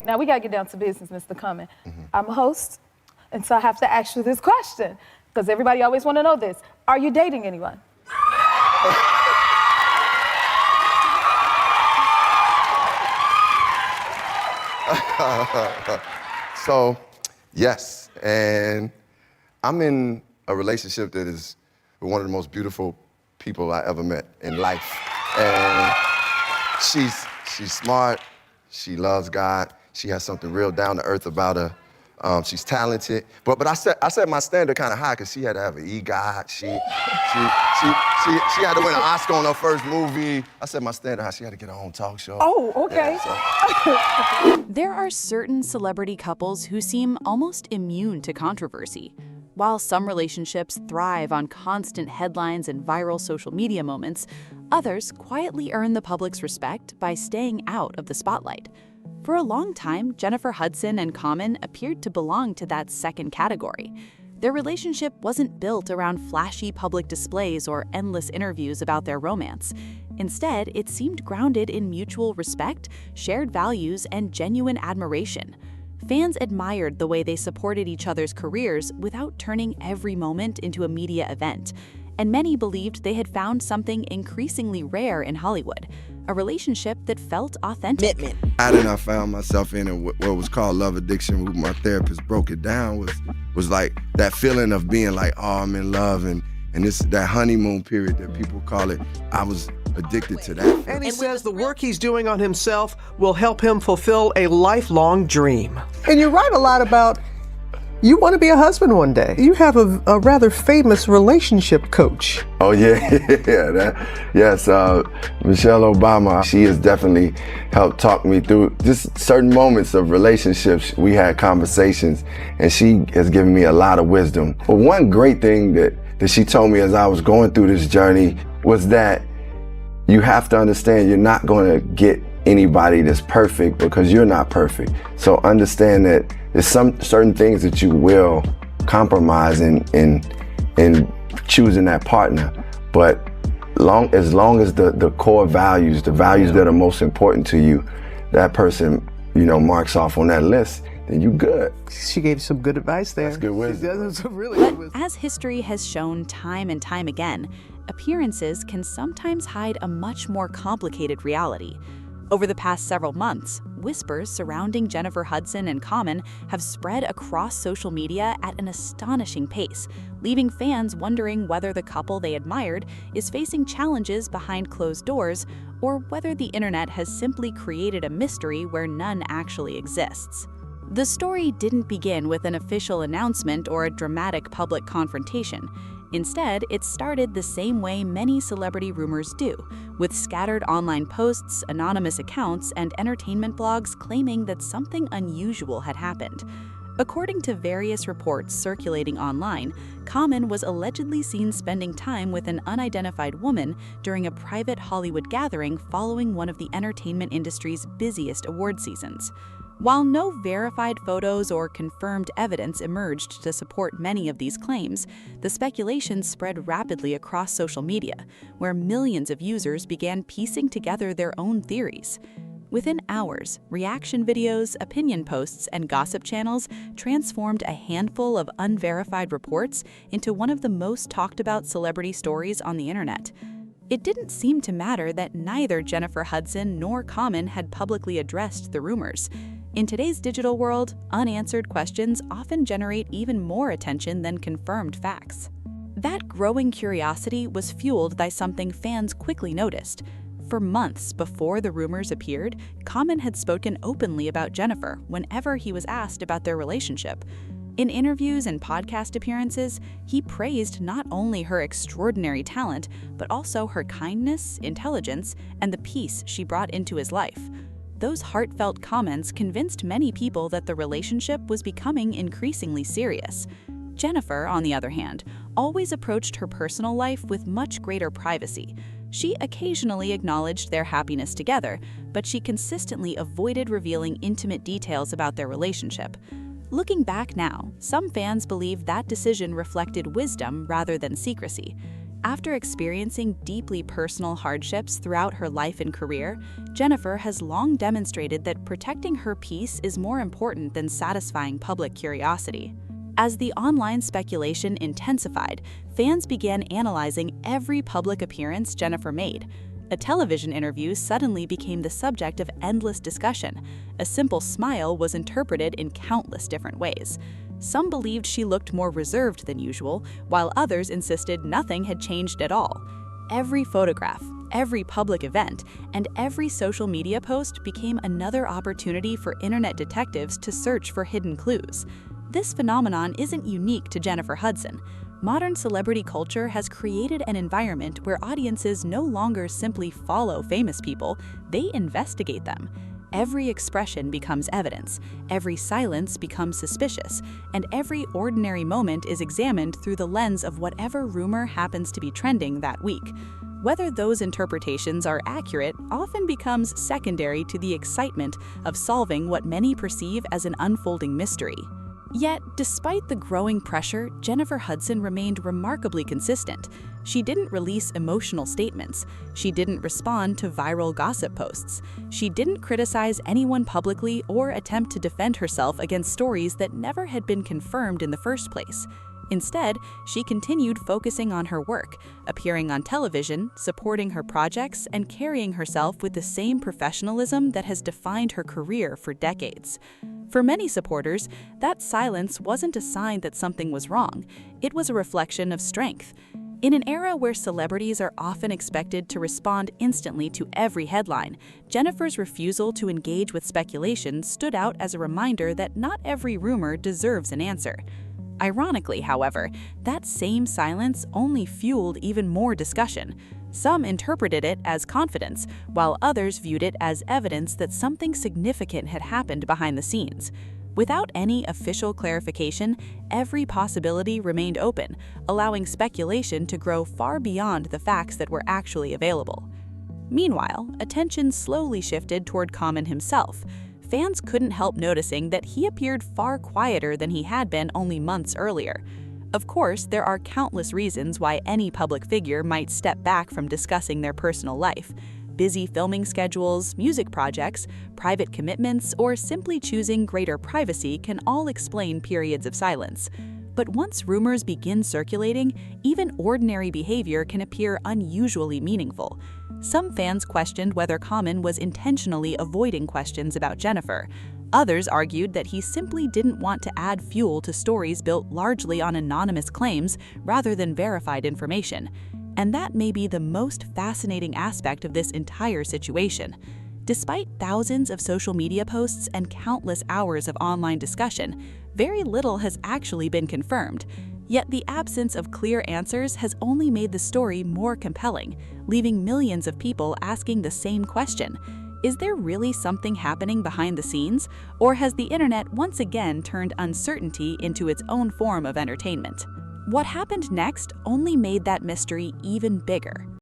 Now we gotta get down to business, Mr. Common. I'm a host, and so I have to ask you this question, because everybody always wanna know this. Are you dating anyone? So, yes, and I'm in a relationship that is with one of the most beautiful people I ever met in life. And she's smart, she loves God, she has something real down to earth about her. She's talented, but I set my standard kind of high because she had to have an EGOT. She had to win an Oscar on her first movie. I set my standard high. She had to get her own talk show. Oh, okay. Yeah, so. There are certain celebrity couples who seem almost immune to controversy. While some relationships thrive on constant headlines and viral social media moments, others quietly earn the public's respect by staying out of the spotlight. For a long time, Jennifer Hudson and Common appeared to belong to that second category. Their relationship wasn't built around flashy public displays or endless interviews about their romance. Instead, it seemed grounded in mutual respect, shared values, and genuine admiration. Fans admired the way they supported each other's careers without turning every moment into a media event. And many believed they had found something increasingly rare in Hollywood, a relationship that felt authentic. I found myself in what was called love addiction. My therapist broke it down was like that feeling of being like, oh, I'm in love, and this that honeymoon period that people call it. I was addicted to that. And he says the work he's doing on himself will help him fulfill a lifelong dream. And you write a lot about you want to be a husband one day. You have a rather famous relationship coach. Oh yeah, yes, Michelle Obama. She has definitely helped talk me through just certain moments of relationships. We had conversations, and she has given me a lot of wisdom. But one great thing that she told me as I was going through this journey was that you have to understand you're not going to get anybody that's perfect because you're not perfect. So understand that there's some certain things that you will compromise in choosing that partner. But as long as the core values, the values that are most important to you, that person, marks off on that list, then you good. She gave some good advice there. That's good wisdom. That's some really good wisdom. As history has shown time and time again, appearances can sometimes hide a much more complicated reality. Over the past several months, whispers surrounding Jennifer Hudson and Common have spread across social media at an astonishing pace, leaving fans wondering whether the couple they admired is facing challenges behind closed doors or whether the internet has simply created a mystery where none actually exists. The story didn't begin with an official announcement or a dramatic public confrontation. Instead, it started the same way many celebrity rumors do, with scattered online posts, anonymous accounts, and entertainment blogs claiming that something unusual had happened. According to various reports circulating online, Common was allegedly seen spending time with an unidentified woman during a private Hollywood gathering following one of the entertainment industry's busiest award seasons. While no verified photos or confirmed evidence emerged to support many of these claims, the speculation spread rapidly across social media, where millions of users began piecing together their own theories. Within hours, reaction videos, opinion posts, and gossip channels transformed a handful of unverified reports into one of the most talked about celebrity stories on the internet. It didn't seem to matter that neither Jennifer Hudson nor Common had publicly addressed the rumors. In today's digital world, unanswered questions often generate even more attention than confirmed facts. That growing curiosity was fueled by something fans quickly noticed. For months before the rumors appeared, Common had spoken openly about Jennifer whenever he was asked about their relationship. In interviews and podcast appearances, he praised not only her extraordinary talent, but also her kindness, intelligence, and the peace she brought into his life. Those heartfelt comments convinced many people that the relationship was becoming increasingly serious. Jennifer, on the other hand, always approached her personal life with much greater privacy. She occasionally acknowledged their happiness together, but she consistently avoided revealing intimate details about their relationship. Looking back now, some fans believe that decision reflected wisdom rather than secrecy. After experiencing deeply personal hardships throughout her life and career, Jennifer has long demonstrated that protecting her peace is more important than satisfying public curiosity. As the online speculation intensified, fans began analyzing every public appearance Jennifer made. A television interview suddenly became the subject of endless discussion. A simple smile was interpreted in countless different ways. Some believed she looked more reserved than usual, while others insisted nothing had changed at all. Every photograph, every public event, and every social media post became another opportunity for internet detectives to search for hidden clues. This phenomenon isn't unique to Jennifer Hudson. Modern celebrity culture has created an environment where audiences no longer simply follow famous people, they investigate them. Every expression becomes evidence, every silence becomes suspicious, and every ordinary moment is examined through the lens of whatever rumor happens to be trending that week. Whether those interpretations are accurate often becomes secondary to the excitement of solving what many perceive as an unfolding mystery. Yet, despite the growing pressure, Jennifer Hudson remained remarkably consistent. She didn't release emotional statements. She didn't respond to viral gossip posts. She didn't criticize anyone publicly or attempt to defend herself against stories that never had been confirmed in the first place. Instead, she continued focusing on her work, appearing on television, supporting her projects, and carrying herself with the same professionalism that has defined her career for decades. For many supporters, that silence wasn't a sign that something was wrong. It was a reflection of strength. In an era where celebrities are often expected to respond instantly to every headline, Jennifer's refusal to engage with speculation stood out as a reminder that not every rumor deserves an answer. Ironically, however, that same silence only fueled even more discussion. Some interpreted it as confidence, while others viewed it as evidence that something significant had happened behind the scenes. Without any official clarification, every possibility remained open, allowing speculation to grow far beyond the facts that were actually available. Meanwhile, attention slowly shifted toward Common himself. Fans couldn't help noticing that he appeared far quieter than he had been only months earlier. Of course, there are countless reasons why any public figure might step back from discussing their personal life. Busy filming schedules, music projects, private commitments, or simply choosing greater privacy can all explain periods of silence. But once rumors begin circulating, even ordinary behavior can appear unusually meaningful. Some fans questioned whether Common was intentionally avoiding questions about Jennifer. Others argued that he simply didn't want to add fuel to stories built largely on anonymous claims rather than verified information. And that may be the most fascinating aspect of this entire situation. Despite thousands of social media posts and countless hours of online discussion, very little has actually been confirmed. Yet the absence of clear answers has only made the story more compelling, leaving millions of people asking the same question. Is there really something happening behind the scenes, or has the internet once again turned uncertainty into its own form of entertainment? What happened next only made that mystery even bigger.